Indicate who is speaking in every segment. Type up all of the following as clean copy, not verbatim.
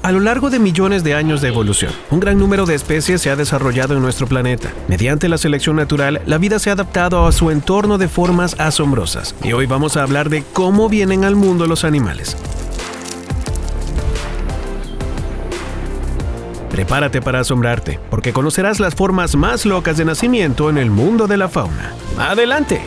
Speaker 1: A lo largo de millones de años de evolución, un gran número de especies se ha desarrollado en nuestro planeta. Mediante la selección natural, la vida se ha adaptado a su entorno de formas asombrosas. Y hoy vamos a hablar de cómo vienen al mundo los animales. Prepárate para asombrarte, porque conocerás las formas más locas de nacimiento en el mundo de la fauna. ¡Adelante!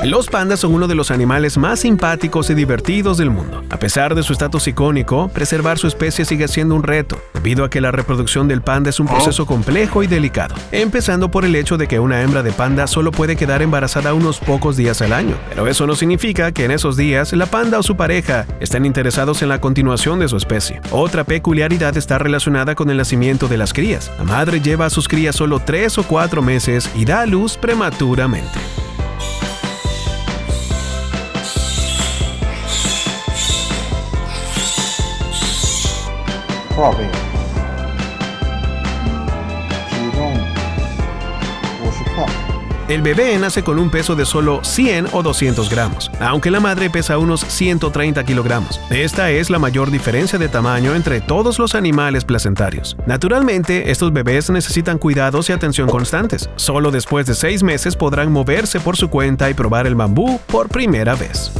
Speaker 1: Los pandas son uno de los animales más simpáticos y divertidos del mundo. A pesar de su estatus icónico, preservar su especie sigue siendo un reto, debido a que la reproducción del panda es un proceso complejo y delicado, empezando por el hecho de que una hembra de panda solo puede quedar embarazada unos pocos días al año. Pero eso no significa que en esos días la panda o su pareja estén interesados en la continuación de su especie. Otra peculiaridad está relacionada con el nacimiento de las crías. La madre lleva a sus crías solo 3 o 4 meses y da a luz prematuramente. El bebé nace con un peso de solo 100 o 200 gramos, aunque la madre pesa unos 130 kilogramos. Esta es la mayor diferencia de tamaño entre todos los animales placentarios. Naturalmente, estos bebés necesitan cuidados y atención constantes. Solo después de 6 meses podrán moverse por su cuenta y probar el bambú por primera vez.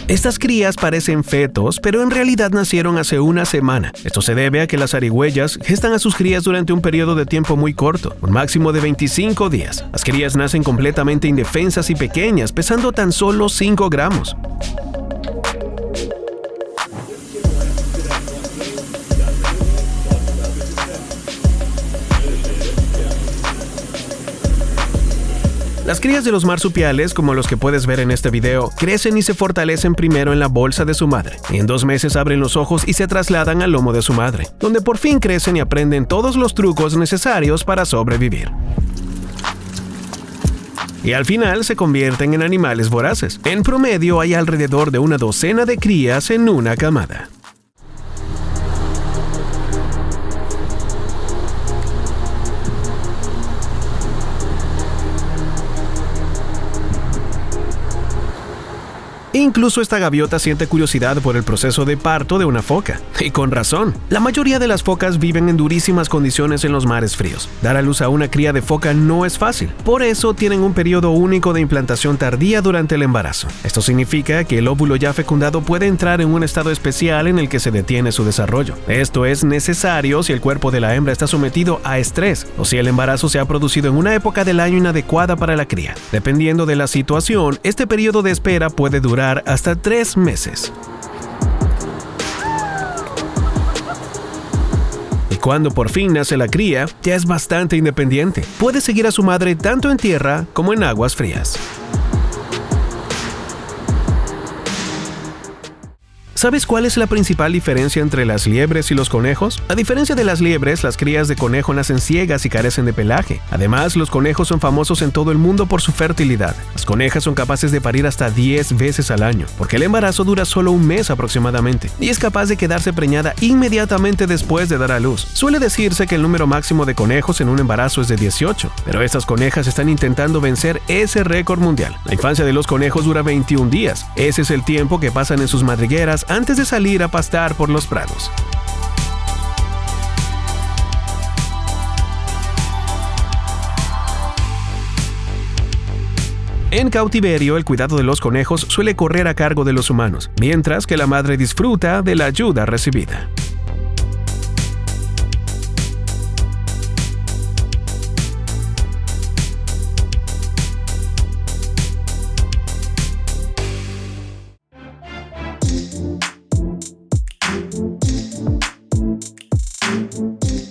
Speaker 1: Estas crías parecen fetos, pero en realidad nacieron hace una semana. Esto se debe a que las zarigüeyas gestan a sus crías durante un periodo de tiempo muy corto, un máximo de 25 días. Las crías nacen completamente indefensas y pequeñas, pesando tan solo 5 gramos. Las crías de los marsupiales, como los que puedes ver en este video, crecen y se fortalecen primero en la bolsa de su madre. En 2 meses abren los ojos y se trasladan al lomo de su madre, donde por fin crecen y aprenden todos los trucos necesarios para sobrevivir. Y al final se convierten en animales voraces. En promedio hay alrededor de una docena de crías en una camada. Incluso esta gaviota siente curiosidad por el proceso de parto de una foca. Y con razón. La mayoría de las focas viven en durísimas condiciones en los mares fríos. Dar a luz a una cría de foca no es fácil. Por eso tienen un periodo único de implantación tardía durante el embarazo. Esto significa que el óvulo ya fecundado puede entrar en un estado especial en el que se detiene su desarrollo. Esto es necesario si el cuerpo de la hembra está sometido a estrés o si el embarazo se ha producido en una época del año inadecuada para la cría. Dependiendo de la situación, este periodo de espera puede durar hasta 3 meses. Y cuando por fin nace la cría, ya es bastante independiente. Puede seguir a su madre tanto en tierra como en aguas frías. ¿Sabes cuál es la principal diferencia entre las liebres y los conejos? A diferencia de las liebres, las crías de conejo nacen ciegas y carecen de pelaje. Además, los conejos son famosos en todo el mundo por su fertilidad. Las conejas son capaces de parir hasta 10 veces al año, porque el embarazo dura solo un mes aproximadamente, y es capaz de quedarse preñada inmediatamente después de dar a luz. Suele decirse que el número máximo de conejos en un embarazo es de 18, pero estas conejas están intentando vencer ese récord mundial. La infancia de los conejos dura 21 días. Ese es el tiempo que pasan en sus madrigueras antes de salir a pastar por los prados. En cautiverio, el cuidado de los conejos suele correr a cargo de los humanos, mientras que la madre disfruta de la ayuda recibida.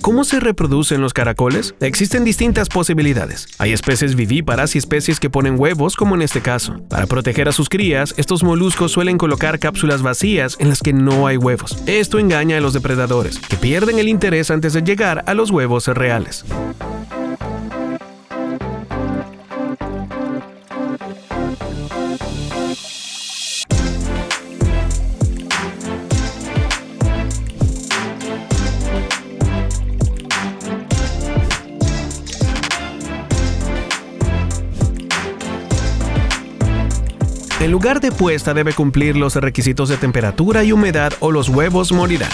Speaker 1: ¿Cómo se reproducen los caracoles? Existen distintas posibilidades. Hay especies vivíparas y especies que ponen huevos, como en este caso. Para proteger a sus crías, estos moluscos suelen colocar cápsulas vacías en las que no hay huevos. Esto engaña a los depredadores, que pierden el interés antes de llegar a los huevos reales. En lugar de puesta debe cumplir los requisitos de temperatura y humedad o los huevos morirán.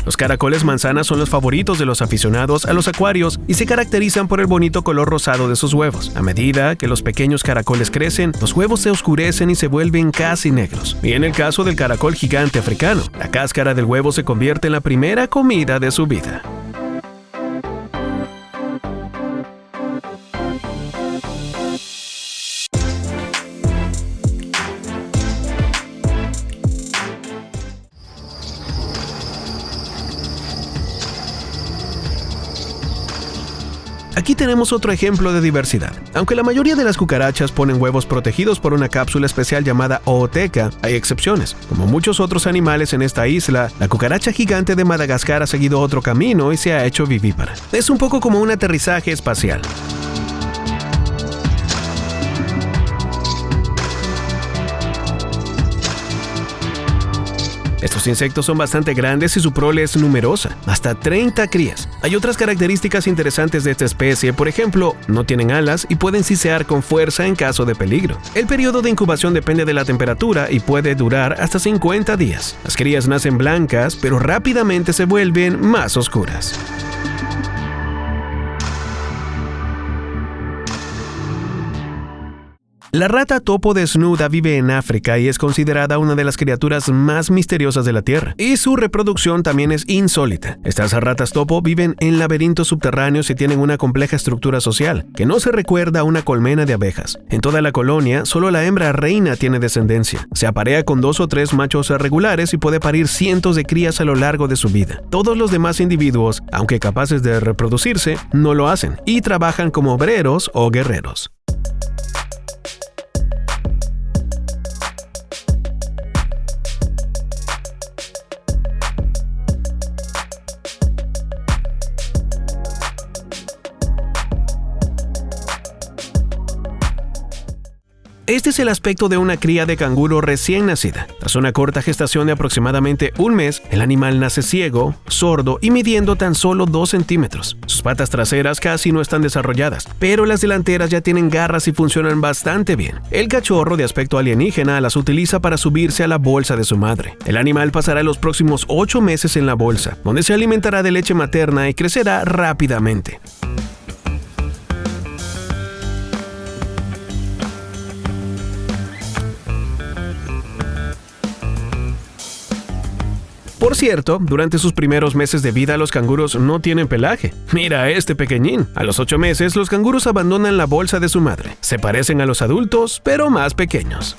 Speaker 1: Los caracoles manzana son los favoritos de los aficionados a los acuarios y se caracterizan por el bonito color rosado de sus huevos. A medida que los pequeños caracoles crecen, los huevos se oscurecen y se vuelven casi negros. Y en el caso del caracol gigante africano, la cáscara del huevo se convierte en la primera comida de su vida. Aquí tenemos otro ejemplo de diversidad. Aunque la mayoría de las cucarachas ponen huevos protegidos por una cápsula especial llamada ooteca, hay excepciones. Como muchos otros animales en esta isla, la cucaracha gigante de Madagascar ha seguido otro camino y se ha hecho vivípara. Es un poco como un aterrizaje espacial. Estos insectos son bastante grandes y su prole es numerosa, hasta 30 crías. Hay otras características interesantes de esta especie, por ejemplo, no tienen alas y pueden sisear con fuerza en caso de peligro. El periodo de incubación depende de la temperatura y puede durar hasta 50 días. Las crías nacen blancas, pero rápidamente se vuelven más oscuras. La rata topo desnuda vive en África y es considerada una de las criaturas más misteriosas de la Tierra, y su reproducción también es insólita. Estas ratas topo viven en laberintos subterráneos y tienen una compleja estructura social, que no se recuerda a una colmena de abejas. En toda la colonia, solo la hembra reina tiene descendencia. Se aparea con 2 o 3 machos regulares y puede parir cientos de crías a lo largo de su vida. Todos los demás individuos, aunque capaces de reproducirse, no lo hacen y trabajan como obreros o guerreros. Este es el aspecto de una cría de canguro recién nacida. Tras una corta gestación de aproximadamente un mes, el animal nace ciego, sordo y midiendo tan solo 2 centímetros. Sus patas traseras casi no están desarrolladas, pero las delanteras ya tienen garras y funcionan bastante bien. El cachorro de aspecto alienígena las utiliza para subirse a la bolsa de su madre. El animal pasará los próximos 8 meses en la bolsa, donde se alimentará de leche materna y crecerá rápidamente. Por cierto, durante sus primeros meses de vida los canguros no tienen pelaje. Mira a este pequeñín. A los 8 meses los canguros abandonan la bolsa de su madre. Se parecen a los adultos, pero más pequeños.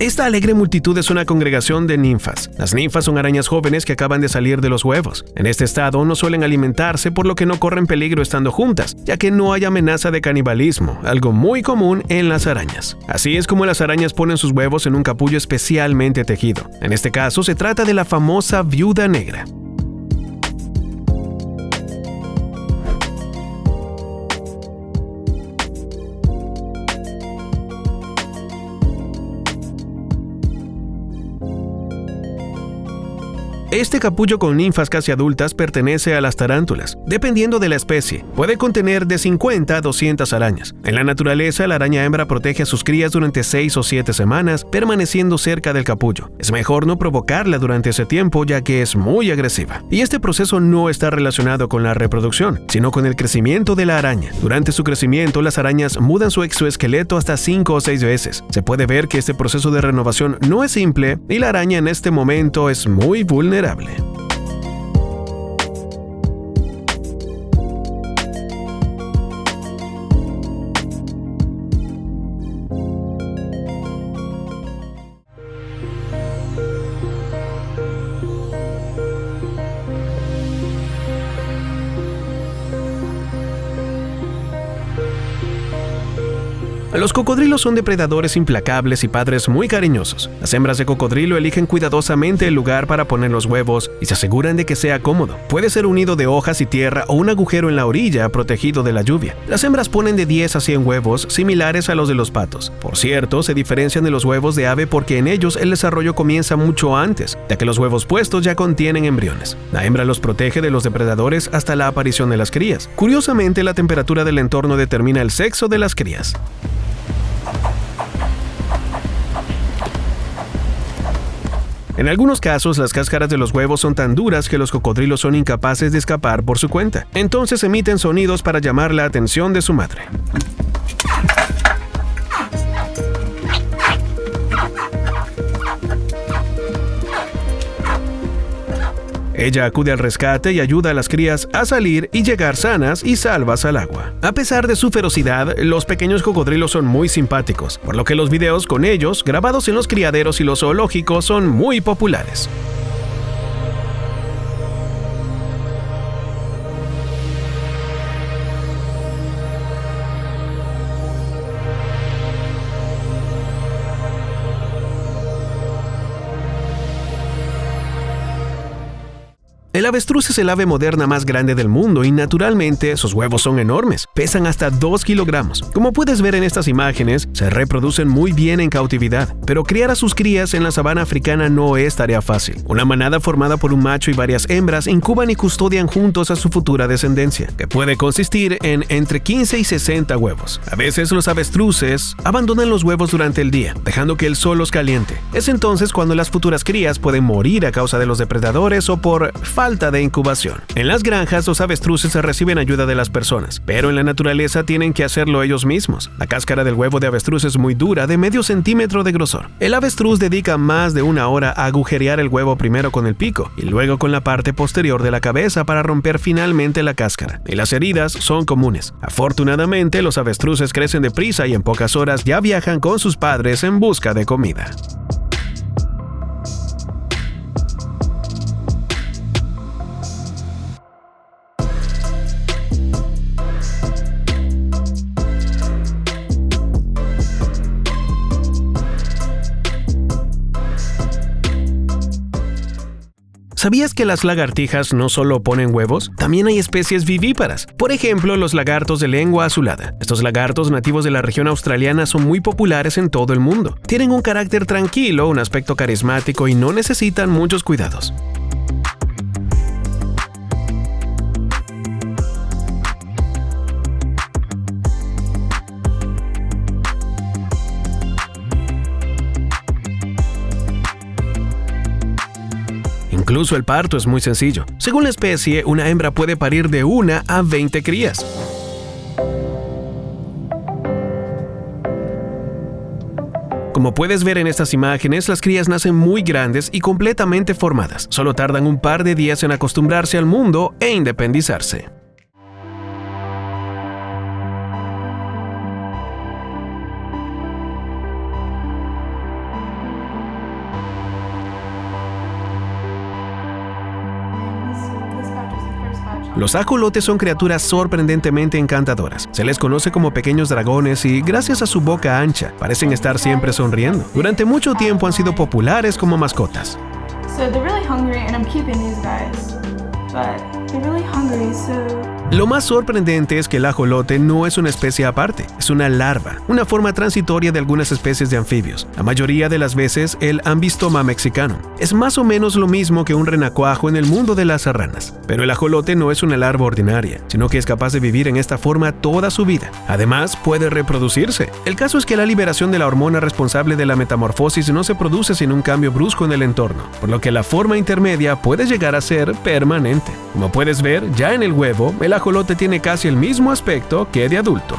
Speaker 1: Esta alegre multitud es una congregación de ninfas. Las ninfas son arañas jóvenes que acaban de salir de los huevos. En este estado no suelen alimentarse, por lo que no corren peligro estando juntas, ya que no hay amenaza de canibalismo, algo muy común en las arañas. Así es como las arañas ponen sus huevos en un capullo especialmente tejido. En este caso se trata de la famosa viuda negra. Este capullo con ninfas casi adultas pertenece a las tarántulas. Dependiendo de la especie, puede contener de 50 a 200 arañas. En la naturaleza, la araña hembra protege a sus crías durante 6 o 7 semanas, permaneciendo cerca del capullo. Es mejor no provocarla durante ese tiempo, ya que es muy agresiva. Y este proceso no está relacionado con la reproducción, sino con el crecimiento de la araña. Durante su crecimiento, las arañas mudan su exoesqueleto hasta 5 o 6 veces. Se puede ver que este proceso de renovación no es simple y la araña en este momento es muy vulnerable. Los cocodrilos son depredadores implacables y padres muy cariñosos. Las hembras de cocodrilo eligen cuidadosamente el lugar para poner los huevos y se aseguran de que sea cómodo. Puede ser un nido de hojas y tierra o un agujero en la orilla protegido de la lluvia. Las hembras ponen de 10 a 100 huevos similares a los de los patos. Por cierto, se diferencian de los huevos de ave porque en ellos el desarrollo comienza mucho antes, ya que los huevos puestos ya contienen embriones. La hembra los protege de los depredadores hasta la aparición de las crías. Curiosamente, la temperatura del entorno determina el sexo de las crías. En algunos casos, las cáscaras de los huevos son tan duras que los cocodrilos son incapaces de escapar por su cuenta. Entonces emiten sonidos para llamar la atención de su madre. Ella acude al rescate y ayuda a las crías a salir y llegar sanas y salvas al agua. A pesar de su ferocidad, los pequeños cocodrilos son muy simpáticos, por lo que los videos con ellos, grabados en los criaderos y los zoológicos, son muy populares. El avestruz es el ave moderna más grande del mundo y naturalmente sus huevos son enormes, pesan hasta 2 kilogramos. Como puedes ver en estas imágenes, se reproducen muy bien en cautividad, pero criar a sus crías en la sabana africana no es tarea fácil. Una manada formada por un macho y varias hembras incuban y custodian juntos a su futura descendencia, que puede consistir en entre 15 y 60 huevos. A veces los avestruces abandonan los huevos durante el día, dejando que el sol los caliente. Es entonces cuando las futuras crías pueden morir a causa de los depredadores o por falta de incubación. En las granjas, los avestruces reciben ayuda de las personas, pero en la naturaleza tienen que hacerlo ellos mismos. La cáscara del huevo de avestruz es muy dura, de medio centímetro de grosor. El avestruz dedica más de 1 hora a agujerear el huevo primero con el pico y luego con la parte posterior de la cabeza para romper finalmente la cáscara. Y las heridas son comunes. Afortunadamente, los avestruces crecen deprisa y en pocas horas ya viajan con sus padres en busca de comida. ¿Sabías que las lagartijas no solo ponen huevos? También hay especies vivíparas. Por ejemplo, los lagartos de lengua azulada. Estos lagartos nativos de la región australiana son muy populares en todo el mundo. Tienen un carácter tranquilo, un aspecto carismático y no necesitan muchos cuidados. Incluso el parto es muy sencillo. Según la especie, una hembra puede parir de 1 a 20 crías. Como puedes ver en estas imágenes, las crías nacen muy grandes y completamente formadas. Solo tardan un par de días en acostumbrarse al mundo e independizarse. Los ajolotes son criaturas sorprendentemente encantadoras. Se les conoce como pequeños dragones y, gracias a su boca ancha, parecen estar siempre sonriendo. Durante mucho tiempo han sido populares como mascotas. Lo más sorprendente es que el ajolote no es una especie aparte, es una larva, una forma transitoria de algunas especies de anfibios. La mayoría de las veces el Ambystoma mexicano. Es más o menos lo mismo que un renacuajo en el mundo de las ranas. Pero el ajolote no es una larva ordinaria, sino que es capaz de vivir en esta forma toda su vida. Además, puede reproducirse. El caso es que la liberación de la hormona responsable de la metamorfosis no se produce sin un cambio brusco en el entorno, por lo que la forma intermedia puede llegar a ser permanente. Como puedes ver, ya en el huevo, el ajolote tiene casi el mismo aspecto que de adulto.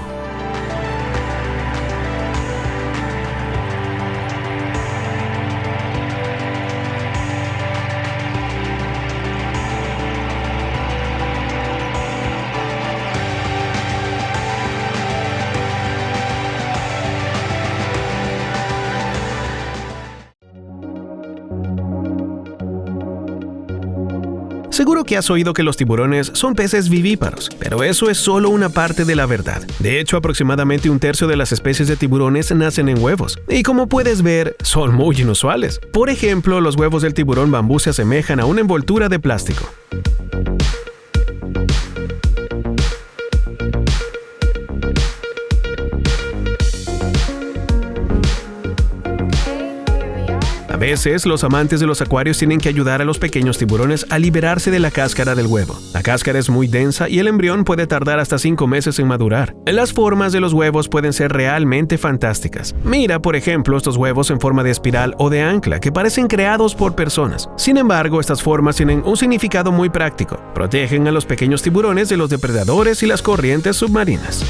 Speaker 1: Seguro que has oído que los tiburones son peces vivíparos, pero eso es solo una parte de la verdad. De hecho, aproximadamente un tercio de las especies de tiburones nacen en huevos, y como puedes ver, son muy inusuales. Por ejemplo, los huevos del tiburón bambú se asemejan a una envoltura de plástico. A veces, los amantes de los acuarios tienen que ayudar a los pequeños tiburones a liberarse de la cáscara del huevo. La cáscara es muy densa y el embrión puede tardar hasta 5 meses en madurar. Las formas de los huevos pueden ser realmente fantásticas. Mira, por ejemplo, estos huevos en forma de espiral o de ancla que parecen creados por personas. Sin embargo, estas formas tienen un significado muy práctico. Protegen a los pequeños tiburones de los depredadores y las corrientes submarinas.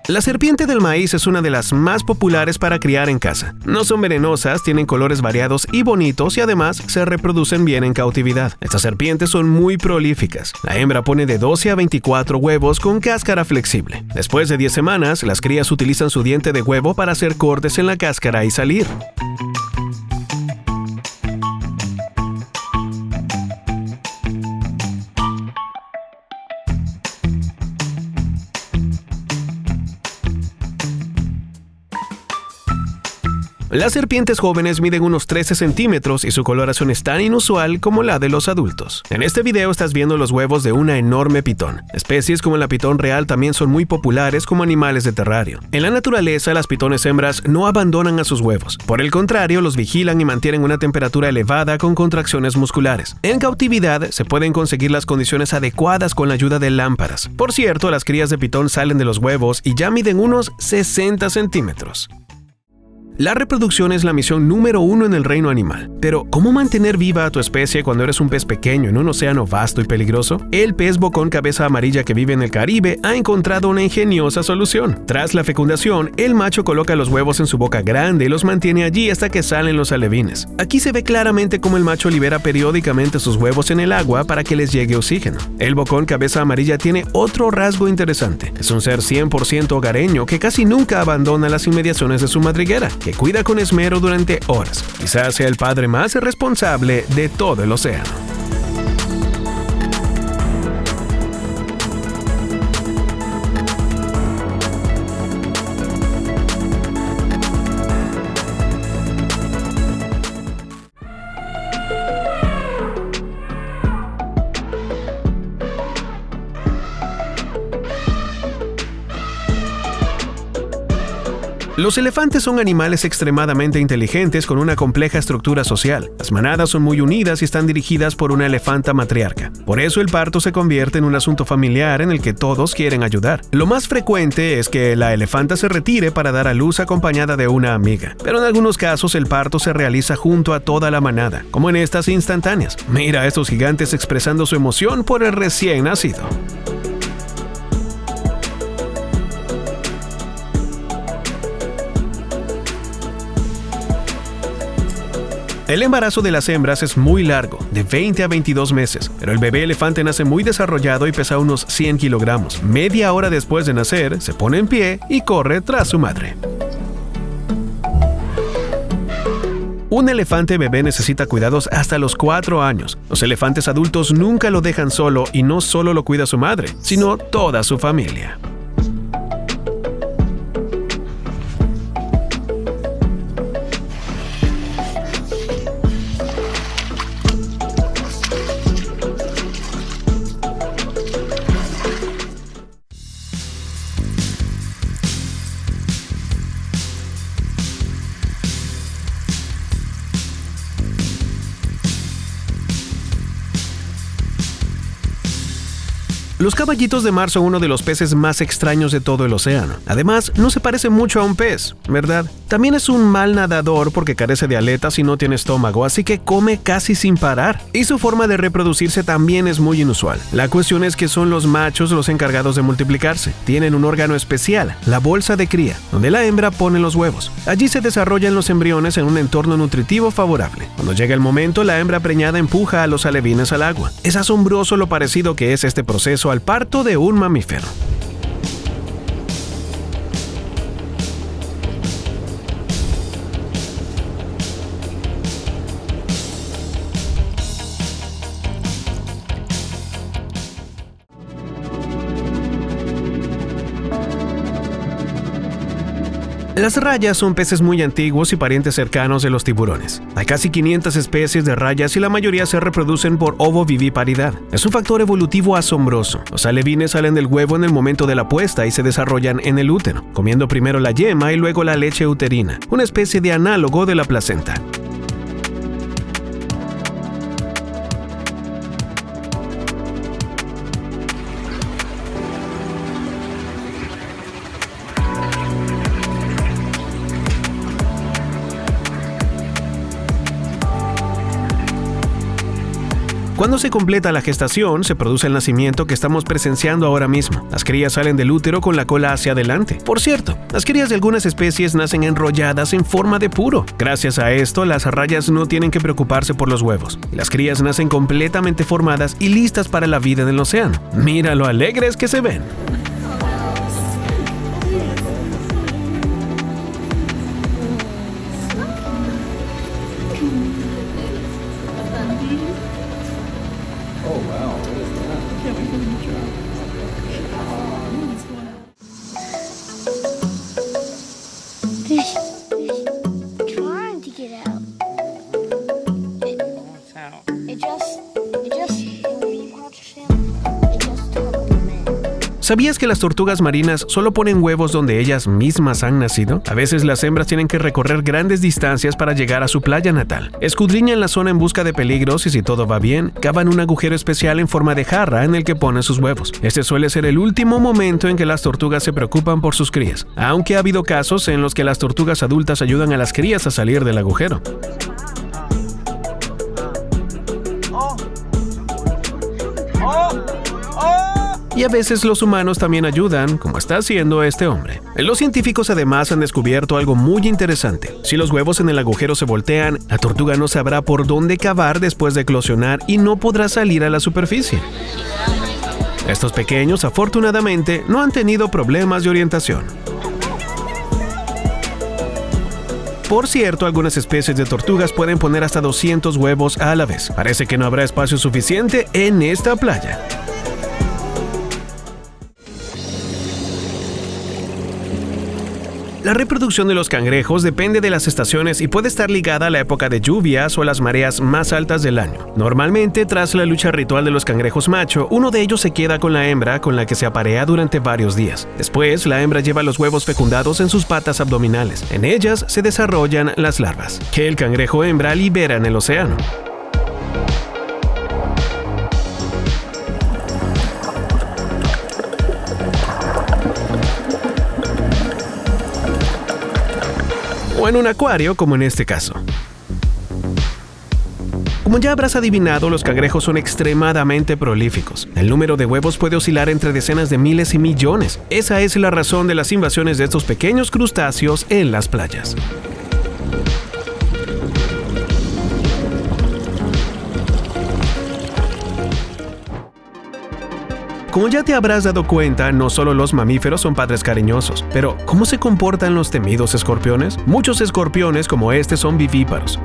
Speaker 1: La serpiente del maíz es una de las más populares para criar en casa. No son venenosas, tienen colores variados y bonitos y además se reproducen bien en cautividad. Estas serpientes son muy prolíficas. La hembra pone de 12 a 24 huevos con cáscara flexible. Después de 10 semanas, las crías utilizan su diente de huevo para hacer cortes en la cáscara y salir. Las serpientes jóvenes miden unos 13 centímetros y su coloración es tan inusual como la de los adultos. En este video estás viendo los huevos de una enorme pitón. Especies como la pitón real también son muy populares como animales de terrario. En la naturaleza, las pitones hembras no abandonan a sus huevos. Por el contrario, los vigilan y mantienen una temperatura elevada con contracciones musculares. En cautividad, se pueden conseguir las condiciones adecuadas con la ayuda de lámparas. Por cierto, las crías de pitón salen de los huevos y ya miden unos 60 centímetros. La reproducción es la misión número 1 en el reino animal. Pero, ¿cómo mantener viva a tu especie cuando eres un pez pequeño en un océano vasto y peligroso? El pez bocón cabeza amarilla que vive en el Caribe ha encontrado una ingeniosa solución. Tras la fecundación, el macho coloca los huevos en su boca grande y los mantiene allí hasta que salen los alevines. Aquí se ve claramente cómo el macho libera periódicamente sus huevos en el agua para que les llegue oxígeno. El bocón cabeza amarilla tiene otro rasgo interesante. Es un ser 100% hogareño que casi nunca abandona las inmediaciones de su madriguera, que cuida con esmero durante horas. Quizás sea el padre más responsable de todo el océano. Los elefantes son animales extremadamente inteligentes con una compleja estructura social. Las manadas son muy unidas y están dirigidas por una elefanta matriarca. Por eso el parto se convierte en un asunto familiar en el que todos quieren ayudar. Lo más frecuente es que la elefanta se retire para dar a luz acompañada de una amiga. Pero en algunos casos el parto se realiza junto a toda la manada, como en estas instantáneas. Mira a estos gigantes expresando su emoción por el recién nacido. El embarazo de las hembras es muy largo, de 20 a 22 meses, pero el bebé elefante nace muy desarrollado y pesa unos 100 kilogramos. Media hora después de nacer, se pone en pie y corre tras su madre. Un elefante bebé necesita cuidados hasta los 4 años. Los elefantes adultos nunca lo dejan solo y no solo lo cuida su madre, sino toda su familia. Los caballitos de mar son uno de los peces más extraños de todo el océano. Además, no se parece mucho a un pez, ¿verdad? También es un mal nadador porque carece de aletas y no tiene estómago, así que come casi sin parar. Y su forma de reproducirse también es muy inusual. La cuestión es que son los machos los encargados de multiplicarse. Tienen un órgano especial, la bolsa de cría, donde la hembra pone los huevos. Allí se desarrollan los embriones en un entorno nutritivo favorable. Cuando llega el momento, la hembra preñada empuja a los alevines al agua. Es asombroso lo parecido que es este proceso al parto de un mamífero. Las rayas son peces muy antiguos y parientes cercanos de los tiburones. Hay casi 500 especies de rayas y la mayoría se reproducen por ovoviviparidad. Es un factor evolutivo asombroso. Los alevines salen del huevo en el momento de la puesta y se desarrollan en el útero, comiendo primero la yema y luego la leche uterina, una especie de análogo de la placenta. Cuando se completa la gestación, se produce el nacimiento que estamos presenciando ahora mismo. Las crías salen del útero con la cola hacia adelante. Por cierto, las crías de algunas especies nacen enrolladas en forma de puro. Gracias a esto, las rayas no tienen que preocuparse por los huevos. Y las crías nacen completamente formadas y listas para la vida en el océano. Mira lo alegres que se ven.
Speaker 2: Trying to get out. It just totally mad.
Speaker 1: ¿Sabías que las tortugas marinas solo ponen huevos donde ellas mismas han nacido? A veces las hembras tienen que recorrer grandes distancias para llegar a su playa natal. Escudriñan la zona en busca de peligros y si todo va bien, cavan un agujero especial en forma de jarra en el que ponen sus huevos. Este suele ser el último momento en que las tortugas se preocupan por sus crías, aunque ha habido casos en los que las tortugas adultas ayudan a las crías a salir del agujero. Y a veces los humanos también ayudan, como está haciendo este hombre. Los científicos además han descubierto algo muy interesante. Si los huevos en el agujero se voltean, la tortuga no sabrá por dónde cavar después de eclosionar y no podrá salir a la superficie. Estos pequeños, afortunadamente, no han tenido problemas de orientación. Por cierto, algunas especies de tortugas pueden poner hasta 200 huevos a la vez. Parece que no habrá espacio suficiente en esta playa. La reproducción de los cangrejos depende de las estaciones y puede estar ligada a la época de lluvias o a las mareas más altas del año. Normalmente, tras la lucha ritual de los cangrejos macho, uno de ellos se queda con la hembra con la que se aparea durante varios días. Después, la hembra lleva los huevos fecundados en sus patas abdominales. En ellas se desarrollan las larvas, que el cangrejo hembra libera en el océano. O en un acuario, como en este caso. Como ya habrás adivinado, los cangrejos son extremadamente prolíficos. El número de huevos puede oscilar entre decenas de miles y millones. Esa es la razón de las invasiones de estos pequeños crustáceos en las playas. Como ya te habrás dado cuenta, no solo los mamíferos son padres cariñosos, pero ¿cómo se comportan los temidos escorpiones? Muchos escorpiones como este son vivíparos.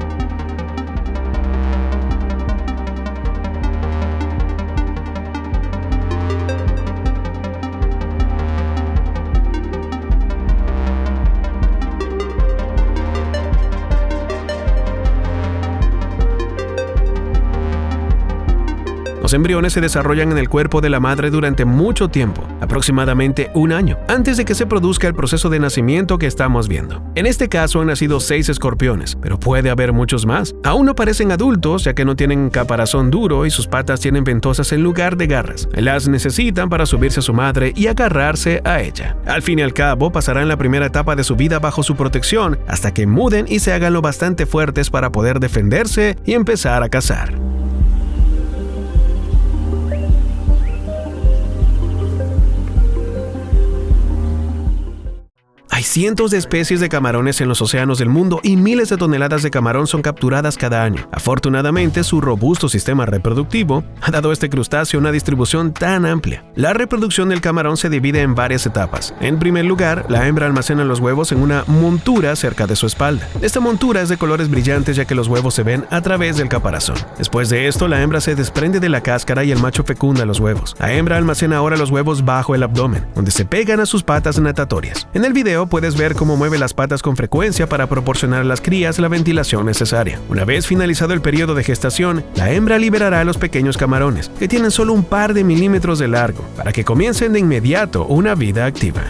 Speaker 1: Los Los embriones se desarrollan en el cuerpo de la madre durante mucho tiempo, aproximadamente un año, antes de que se produzca el proceso de nacimiento que estamos viendo. En este caso han nacido 6 escorpiones, pero puede haber muchos más. Aún no parecen adultos, ya que no tienen caparazón duro y sus patas tienen ventosas en lugar de garras. Las necesitan para subirse a su madre y agarrarse a ella. Al fin y al cabo, pasarán la primera etapa de su vida bajo su protección hasta que muden y se hagan lo bastante fuertes para poder defenderse y empezar a cazar. Hay cientos de especies de camarones en los océanos del mundo y miles de toneladas de camarón son capturadas cada año. Afortunadamente, su robusto sistema reproductivo ha dado a este crustáceo una distribución tan amplia. La reproducción del camarón se divide en varias etapas. En primer lugar, la hembra almacena los huevos en una montura cerca de su espalda. Esta montura es de colores brillantes ya que los huevos se ven a través del caparazón. Después de esto, la hembra se desprende de la cáscara y el macho fecunda los huevos. La hembra almacena ahora los huevos bajo el abdomen, donde se pegan a sus patas natatorias. En el video puedes ver cómo mueve las patas con frecuencia para proporcionar a las crías la ventilación necesaria. Una vez finalizado el periodo de gestación, la hembra liberará a los pequeños camarones, que tienen solo un par de milímetros de largo, para que comiencen de inmediato una vida activa.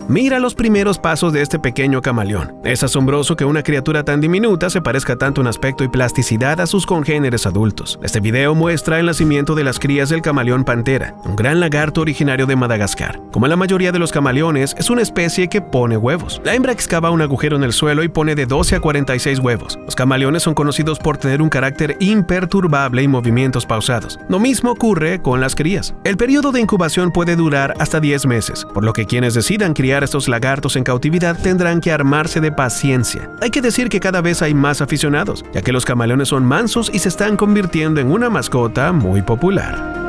Speaker 1: Mira los primeros pasos de este pequeño camaleón. Es asombroso que una criatura tan diminuta se parezca tanto en aspecto y plasticidad a sus congéneres adultos. Este video muestra el nacimiento de las crías del camaleón pantera, un gran lagarto originario de Madagascar. Como la mayoría de los camaleones, es una especie que pone huevos. La hembra excava un agujero en el suelo y pone de 12 a 46 huevos. Los camaleones son conocidos por tener un carácter imperturbable y movimientos pausados. Lo mismo ocurre con las crías. El periodo de incubación puede durar hasta 10 meses, por lo que quienes decidan criar estos lagartos en cautividad tendrán que armarse de paciencia. Hay que decir que cada vez hay más aficionados, ya que los camaleones son mansos y se están convirtiendo en una mascota muy popular.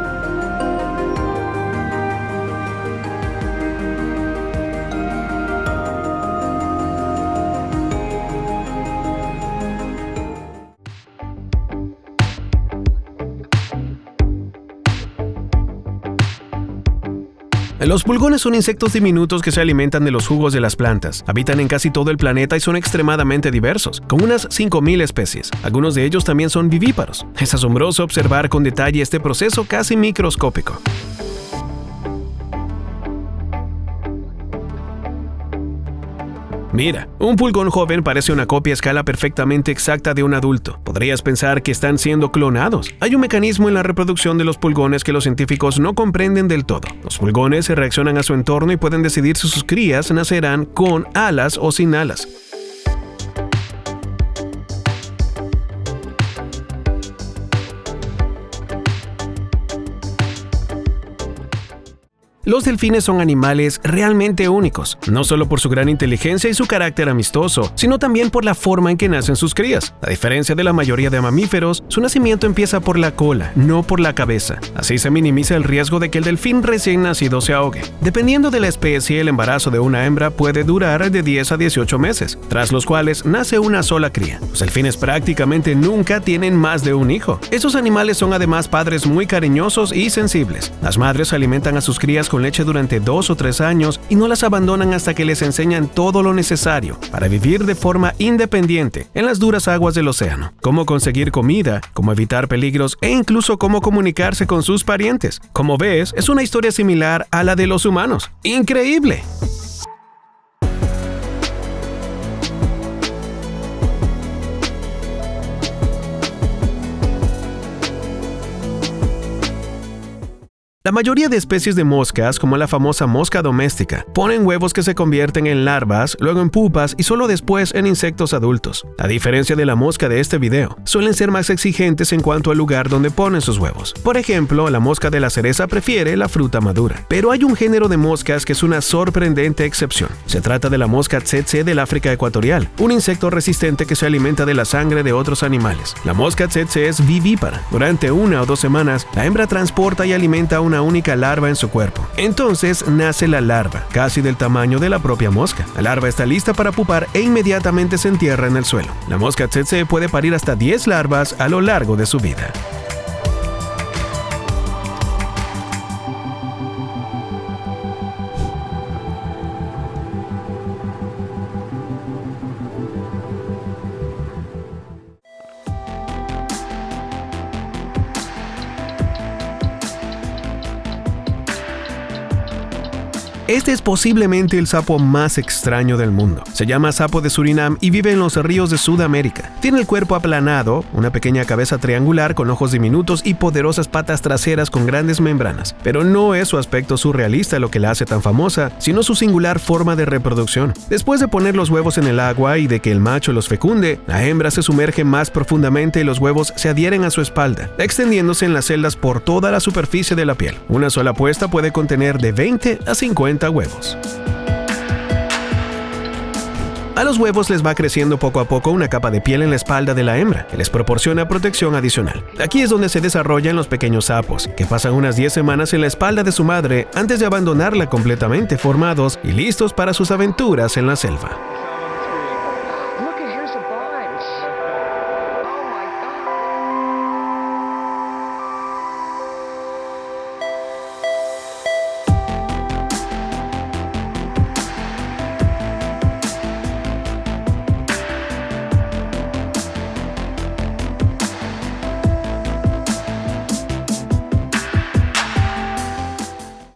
Speaker 1: Los pulgones son insectos diminutos que se alimentan de los jugos de las plantas. Habitan en casi todo el planeta y son extremadamente diversos, con unas 5.000 especies. Algunos de ellos también son vivíparos. Es asombroso observar con detalle este proceso casi microscópico. Mira, un pulgón joven parece una copia a escala perfectamente exacta de un adulto. Podrías pensar que están siendo clonados. Hay un mecanismo en la reproducción de los pulgones que los científicos no comprenden del todo. Los pulgones se reaccionan a su entorno y pueden decidir si sus crías nacerán con alas o sin alas. Los delfines son animales realmente únicos, no solo por su gran inteligencia y su carácter amistoso, sino también por la forma en que nacen sus crías. A diferencia de la mayoría de mamíferos, su nacimiento empieza por la cola, no por la cabeza. Así se minimiza el riesgo de que el delfín recién nacido se ahogue. Dependiendo de la especie, el embarazo de una hembra puede durar de 10 a 18 meses, tras los cuales nace una sola cría. Los delfines prácticamente nunca tienen más de un hijo. Estos animales son además padres muy cariñosos y sensibles. Las madres alimentan a sus crías con leche durante 2 o 3 años y no las abandonan hasta que les enseñan todo lo necesario para vivir de forma independiente en las duras aguas del océano, cómo conseguir comida, cómo evitar peligros e incluso cómo comunicarse con sus parientes. Como ves, es una historia similar a la de los humanos. ¡Increíble! La mayoría de especies de moscas, como la famosa mosca doméstica, ponen huevos que se convierten en larvas, luego en pupas y solo después en insectos adultos. A diferencia de la mosca de este video, suelen ser más exigentes en cuanto al lugar donde ponen sus huevos. Por ejemplo, la mosca de la cereza prefiere la fruta madura. Pero hay un género de moscas que es una sorprendente excepción. Se trata de la mosca tsetse del África ecuatorial, un insecto resistente que se alimenta de la sangre de otros animales. La mosca tsetse es vivípara. Durante 1 o 2 semanas, la hembra transporta y alimenta una única larva en su cuerpo. Entonces nace la larva, casi del tamaño de la propia mosca. La larva está lista para pupar e inmediatamente se entierra en el suelo. La mosca tsetse puede parir hasta 10 larvas a lo largo de su vida. Este es posiblemente el sapo más extraño del mundo. Se llama sapo de Surinam y vive en los ríos de Sudamérica. Tiene el cuerpo aplanado, una pequeña cabeza triangular con ojos diminutos y poderosas patas traseras con grandes membranas. Pero no es su aspecto surrealista lo que la hace tan famosa, sino su singular forma de reproducción. Después de poner los huevos en el agua y de que el macho los fecunde, la hembra se sumerge más profundamente y los huevos se adhieren a su espalda, extendiéndose en las celdas por toda la superficie de la piel. Una sola puesta puede contener de 20 a 50 huevos. A los huevos les va creciendo poco a poco una capa de piel en la espalda de la hembra, que les proporciona protección adicional. Aquí es donde se desarrollan los pequeños sapos, que pasan unas 10 semanas en la espalda de su madre antes de abandonarla completamente, formados y listos para sus aventuras en la selva.